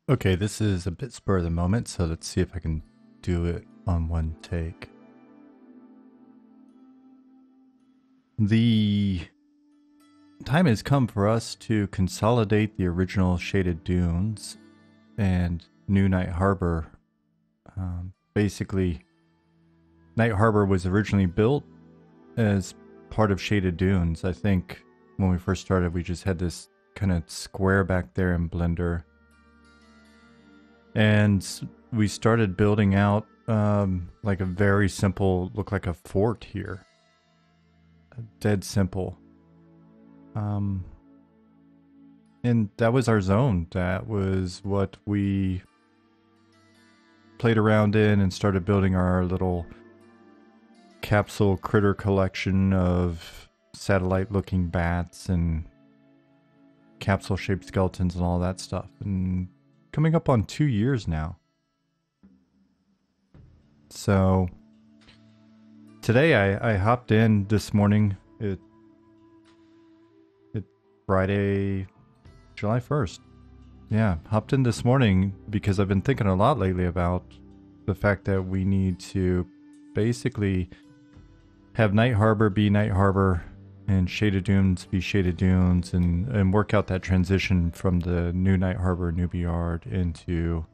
Okay, this is a bit spur of the moment, so let's see if I can do it on one take. The time has come for us to consolidate the original Shaded Dunes and New Night Harbor. Basically, Night Harbor was originally built as part of Shaded Dunes. I think when we first started, we just had this kind of square back there in Blender. And we started building out like a very simple, look like a fort here. Dead simple. And that was our zone. That was what we played around in and started building our little capsule critter collection of satellite looking bats and capsule shaped skeletons and all that stuff. And coming up on 2 years now. So today I hopped in this morning. It's Friday, July 1st. Yeah, hopped in this morning because I've been thinking a lot lately about the fact that we need to basically have Night Harbor be Night Harbor and Shaded Dunes be Shaded Dunes and work out that transition from the new Night Harbor newbie yard into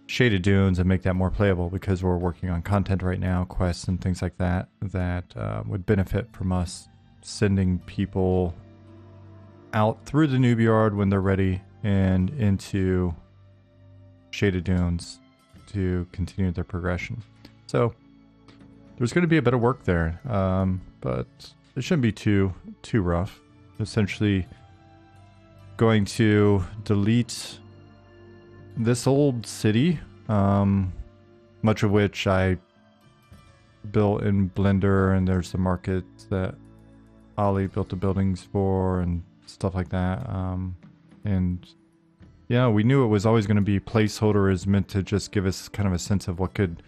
Shaded Dunes and make that more playable, because we're working on content right now, quests and things like that, that would benefit from us sending people out through the newbie yard when they're ready and into Shaded Dunes to continue their progression. So there's going to be a bit of work there, but it shouldn't be too rough. Essentially going to delete this old city, much of which I built in Blender, and there's the market that Ollie built the buildings for and stuff like that. And yeah, we knew it was always going to be placeholder, is meant to just give us kind of a sense of what could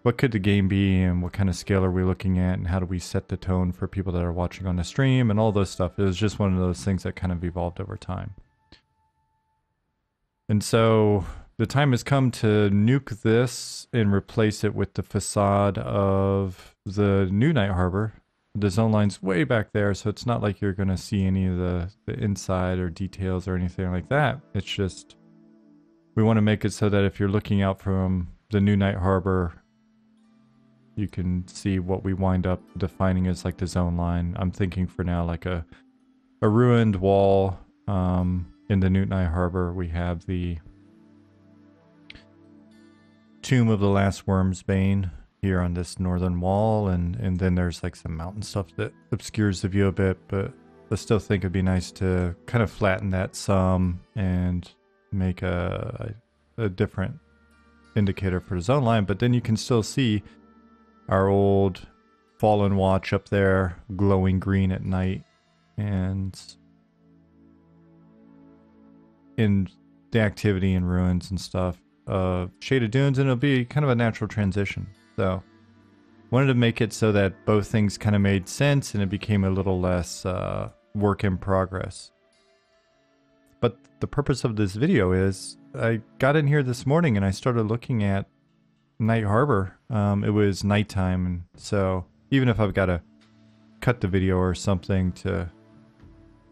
the game be and what kind of scale are we looking at and how do we set the tone for people that are watching on the stream and all those stuff. It was just one of those things that kind of evolved over time. And so the time has come to nuke this and replace it with the facade of the new Night Harbor. The zone line's way back there, so it's not like you're going to see any of the inside or details or anything like that. It's just we want to make it so that if you're looking out from the new Night Harbor, you can see what we wind up defining as like the zone line. I'm thinking for now like a ruined wall. In the New Night Harbor, we have the Tomb of the Last Worm's Bane here on this northern wall, and then there's like some mountain stuff that obscures the view a bit, but I still think it'd be nice to kind of flatten that some and make a different indicator for the zone line. But then you can still see our old Fallen Watch up there, glowing green at night, and in the activity and ruins and stuff of Shaded Dunes, and it'll be kind of a natural transition. So wanted to make it so that both things kind of made sense and it became a little less work in progress. But the purpose of this video is I got in here this morning and I started looking at Night Harbor. It was nighttime, and so even if I've got to cut the video or something to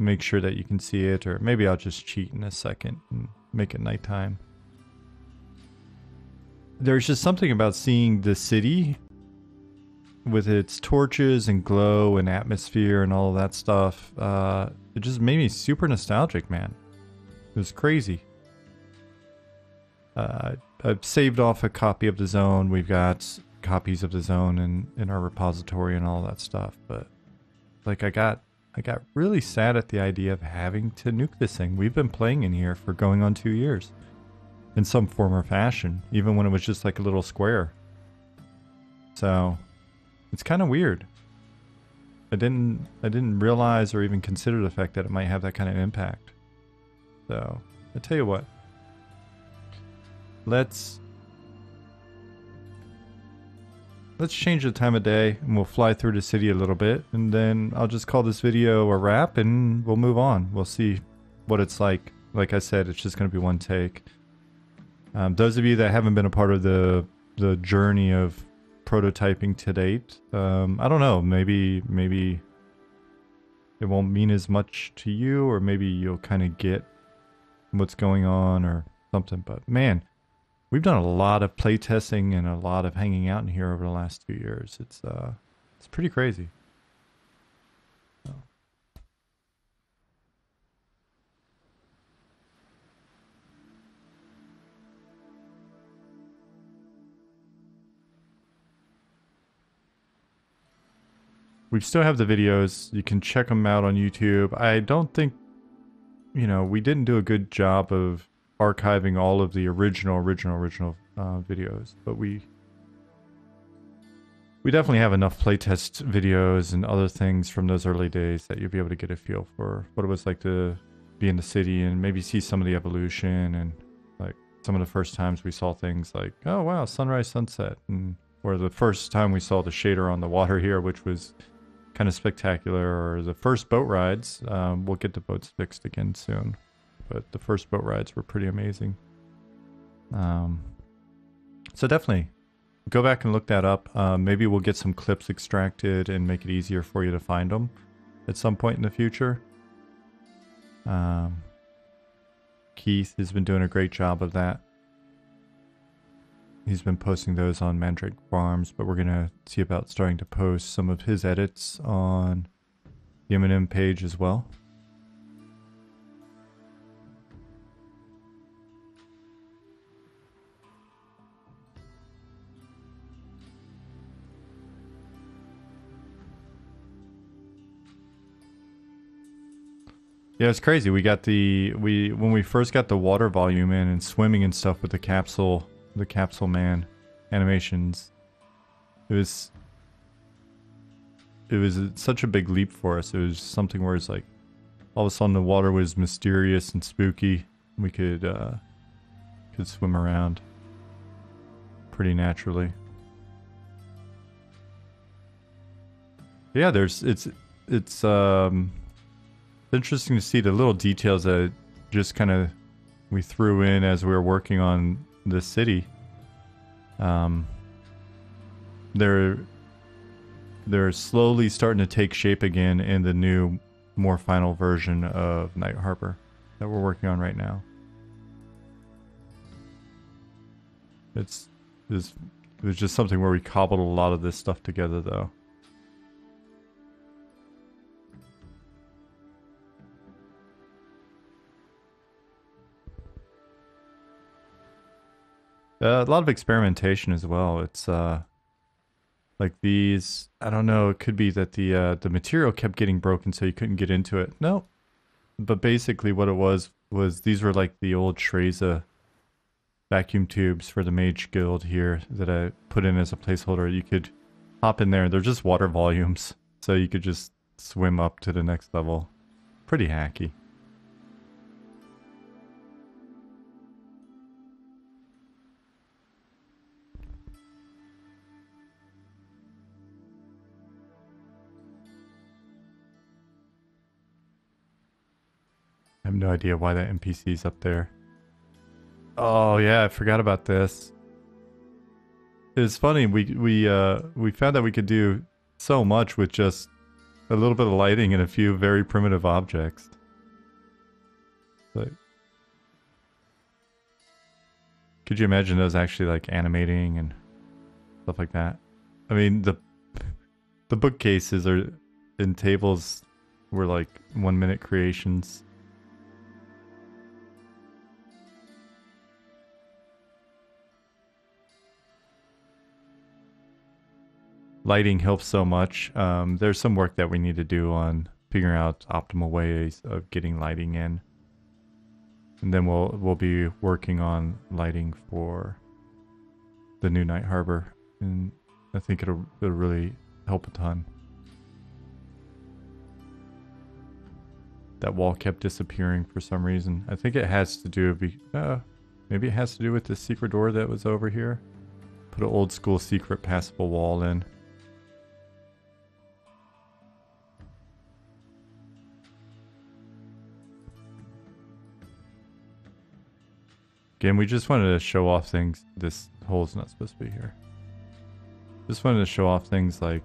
make sure that you can see it, or maybe I'll just cheat in a second and make it nighttime. There's just something about seeing the city with its torches and glow and atmosphere and all of that stuff. It just made me super nostalgic, man. It was crazy. I've saved off a copy of the zone. We've got copies of the zone in our repository and all that stuff. But like I got really sad at the idea of having to nuke this thing. We've been playing in here for going on 2 years in some form or fashion, even when it was just like a little square. So it's kind of weird. I didn't realize or even consider the fact that it might have that kind of impact. So I tell you what, let's change the time of day and we'll fly through the city a little bit, and then I'll just call this video a wrap and we'll move on. We'll see what it's like like I said, it's just going to be one take. Those of you that haven't been a part of the journey of prototyping to date, I don't know, maybe it won't mean as much to you, or maybe you'll kind of get what's going on or something. But man, we've done a lot of playtesting and a lot of hanging out in here over the last 2 years. It's pretty crazy. We still have the videos. You can check them out on YouTube. I don't think, we didn't do a good job of archiving all of the original videos, but we definitely have enough playtest videos and other things from those early days that you'll be able to get a feel for what it was like to be in the city and maybe see some of the evolution and like some of the first times we saw things like, oh wow, sunrise, sunset, or the first time we saw the shader on the water here, which was kind of spectacular, or the first boat rides. We'll get the boats fixed again soon, but the first boat rides were pretty amazing. So definitely go back and look that up. Maybe we'll get some clips extracted and make it easier for you to find them at some point in the future. Keith has been doing a great job of that. He's been posting those on Mandrake Farms, but we're going to see about starting to post some of his edits on the MnM page as well. Yeah, it's crazy. We got when we first got the water volume in and swimming and stuff with the capsule man animations, it was such a big leap for us. It was something where it's like all of a sudden the water was mysterious and spooky. We could swim around pretty naturally. Yeah, it's interesting to see the little details that just kind of we threw in as we were working on the city. They're slowly starting to take shape again in the new, more final version of Night Harbor that we're working on right now. It was just something where we cobbled a lot of this stuff together, though. A lot of experimentation as well. It's like these, I don't know, it could be that the material kept getting broken so you couldn't get into it. No. But basically what it was these were like the old Shreza vacuum tubes for the Mage Guild here that I put in as a placeholder. You could hop in there. They're just water volumes, so you could just swim up to the next level. Pretty hacky. I have no idea why that NPC's up there. Oh yeah, I forgot about this. It's funny, we found that we could do so much with just a little bit of lighting and a few very primitive objects. Like, could you imagine those actually like animating and stuff like that? I mean, the bookcases are in tables were like 1 minute creations. Lighting helps so much. There's some work that we need to do on figuring out optimal ways of getting lighting in. And then we'll be working on lighting for the new Night Harbor. And I think it'll really help a ton. That wall kept disappearing for some reason. I think it has to do maybe it has to do with the secret door that was over here. Put an old school secret passable wall in. Again, we just wanted to show off things. This hole's not supposed to be here. Just wanted to show off things like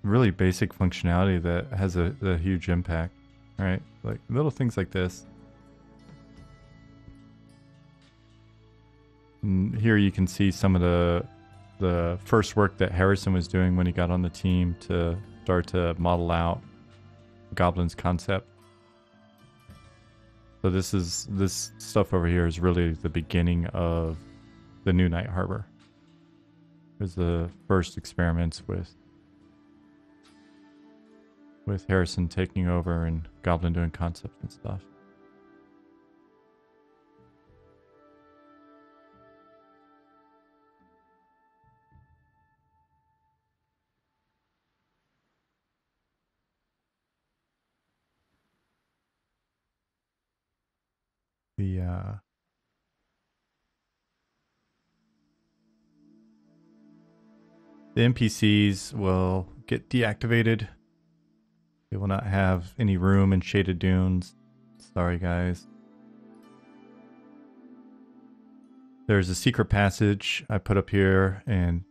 really basic functionality that has a huge impact, right? Like little things like this. And here you can see some of the first work that Harrison was doing when he got on the team to start to model out Goblin's concept. So this stuff over here is really the beginning of the new Night Harbor. It was the first experiments with Harrison taking over and Goblin doing concepts and stuff. The NPCs will get deactivated. They will not have any room in Shaded Dunes. Sorry, guys. There's a secret passage I put up here, and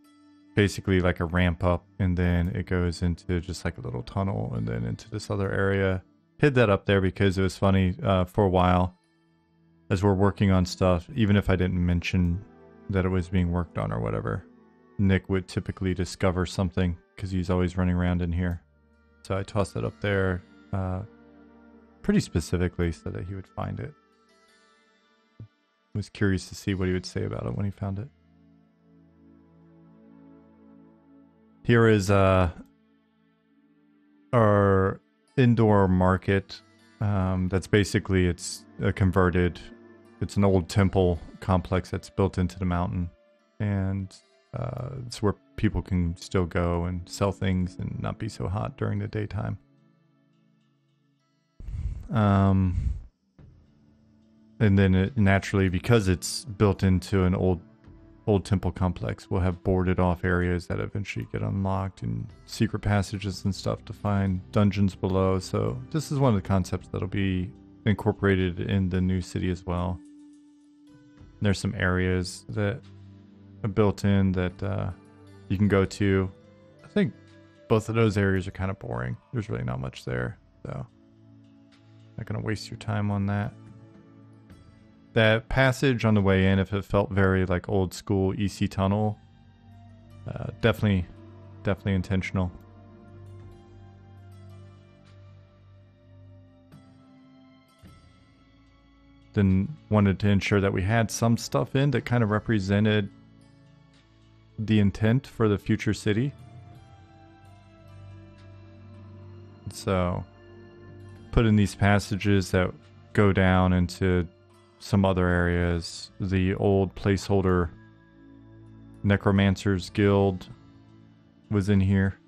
basically like a ramp up, and then it goes into just like a little tunnel, and then into this other area. Hid that up there because it was funny for a while as we're working on stuff, even if I didn't mention that it was being worked on or whatever. Nick would typically discover something because he's always running around in here. So I tossed it up there pretty specifically so that he would find it. Was curious to see what he would say about it when he found it. Here is our indoor market. That's basically, it's a converted, it's an old temple complex that's built into the mountain. And it's where people can still go and sell things and not be so hot during the daytime. And then it naturally, because it's built into an old temple complex, we'll have boarded off areas that eventually get unlocked and secret passages and stuff to find dungeons below. So this is one of the concepts that'll be incorporated in the new city as well. There's some areas that are built in that you can go to. I think both of those areas are kind of boring. There's really not much there, so not gonna waste your time on that. That passage on the way in, if it felt very like old school EC tunnel, definitely intentional. Then wanted to ensure that we had some stuff in that kind of represented the intent for the future city. So put in these passages that go down into some other areas. The old placeholder Necromancer's Guild was in here.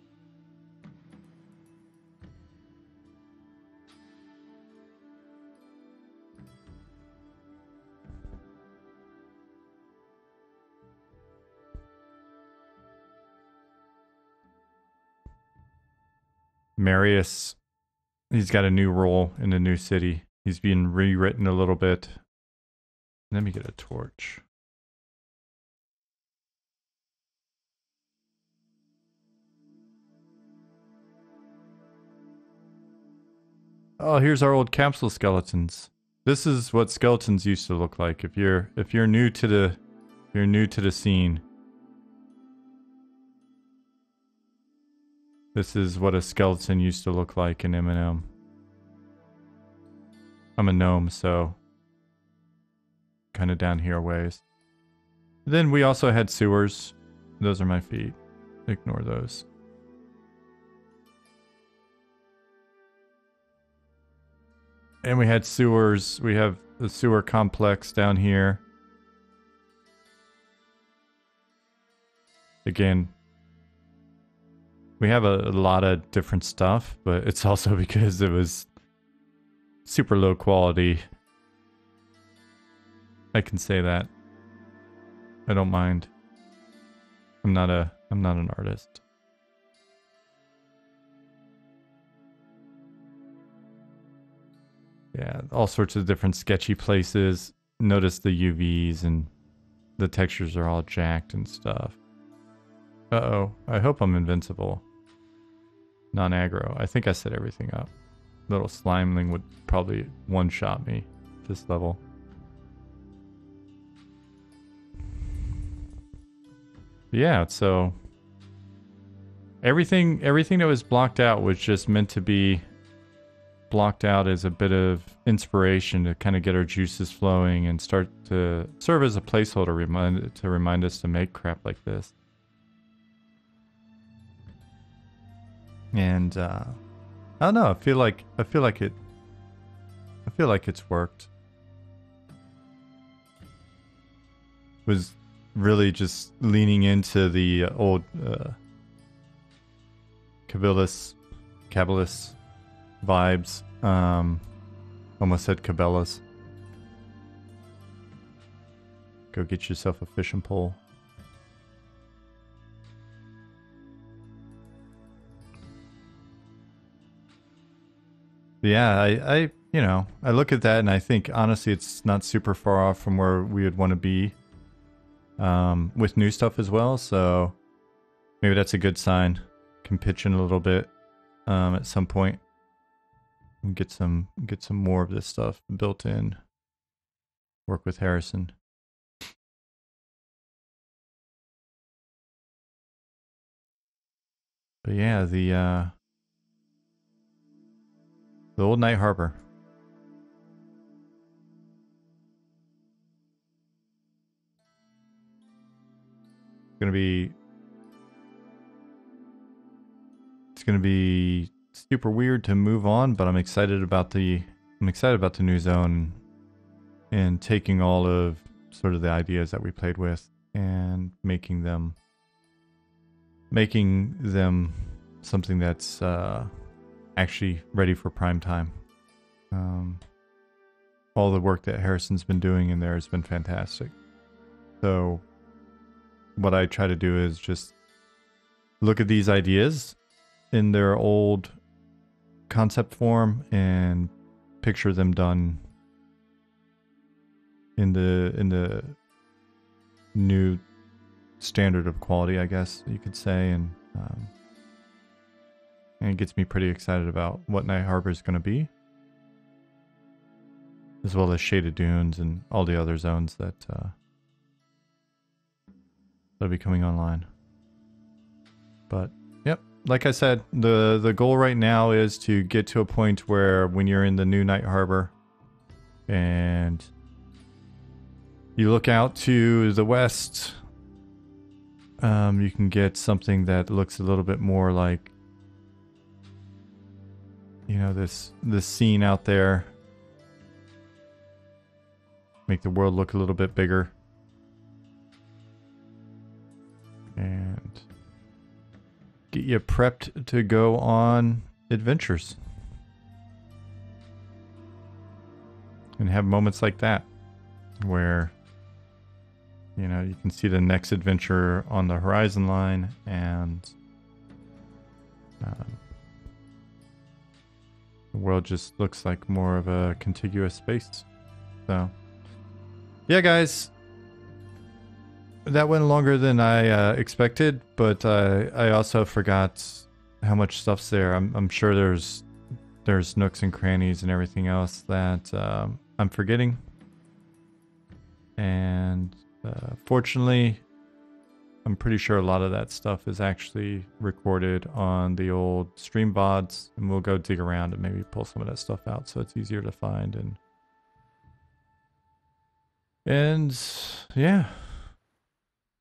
Marius, he's got a new role in the new city. He's being rewritten a little bit. Let me get a torch. Oh, here's our old capsule skeletons. This is what skeletons used to look like. If you're new to the scene. This is what a skeleton used to look like in MnM. I'm a gnome, so kind of down here ways. Then we also had sewers. Those are my feet. Ignore those. And we had sewers. We have the sewer complex down here. Again, we have a lot of different stuff, but it's also because it was super low quality. I can say that. I don't mind. I'm not an artist. Yeah, all sorts of different sketchy places. Notice the UVs and the textures are all jacked and stuff. Uh-oh, I hope I'm invincible. Non-aggro. I think I set everything up. Little slimeling would probably one-shot me this level. Yeah, so everything that was blocked out was just meant to be blocked out as a bit of inspiration to kind of get our juices flowing and start to serve as a placeholder to remind us to make crap like this. And I don't know. I feel like it's worked. Was really just leaning into the old Cabela's vibes. Almost said Cabela's. Go get yourself a fishing pole. Yeah, I you know, I look at that and I think honestly it's not super far off from where we would want to be with new stuff as well, so maybe that's a good sign. Can pitch in a little bit at some point and get some more of this stuff built in. Work with Harrison. But yeah, the old Night Harbor. It's gonna be super weird to move on, but I'm excited about the new zone and taking all of sort of the ideas that we played with and making them something that's actually ready for prime time. All the work that Harrison's been doing in there has been fantastic. So what I try to do is just look at these ideas in their old concept form and picture them done in the new standard of quality, I guess you could say, and it gets me pretty excited about what Night Harbor is going to be, as well as Shaded Dunes and all the other zones that that'll be coming online. But yep, like I said, the goal right now is to get to a point where when you're in the new Night Harbor and you look out to the west, you can get something that looks a little bit more like, you know, this scene out there. Make the world look a little bit bigger. And get you prepped to go on adventures. And have moments like that where, you know, you can see the next adventure on the horizon line, and the world just looks like more of a contiguous space. So, yeah, guys, that went longer than I expected, but I also forgot how much stuff's there. I'm sure there's nooks and crannies and everything else that I'm forgetting. And fortunately, I'm pretty sure a lot of that stuff is actually recorded on the old stream VODs, and we'll go dig around and maybe pull some of that stuff out so it's easier to find. And yeah.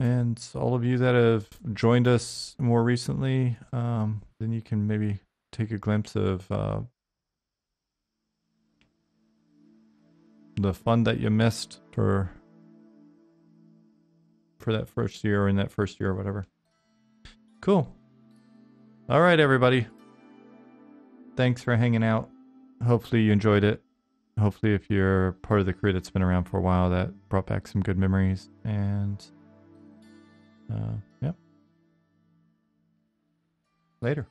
And all of you that have joined us more recently, then you can maybe take a glimpse of the fun that you missed for that first year, or in that first year or whatever. Cool. All right, everybody. Thanks for hanging out. Hopefully you enjoyed it. Hopefully if you're part of the crew that's been around for a while, that brought back some good memories. And yep. Later.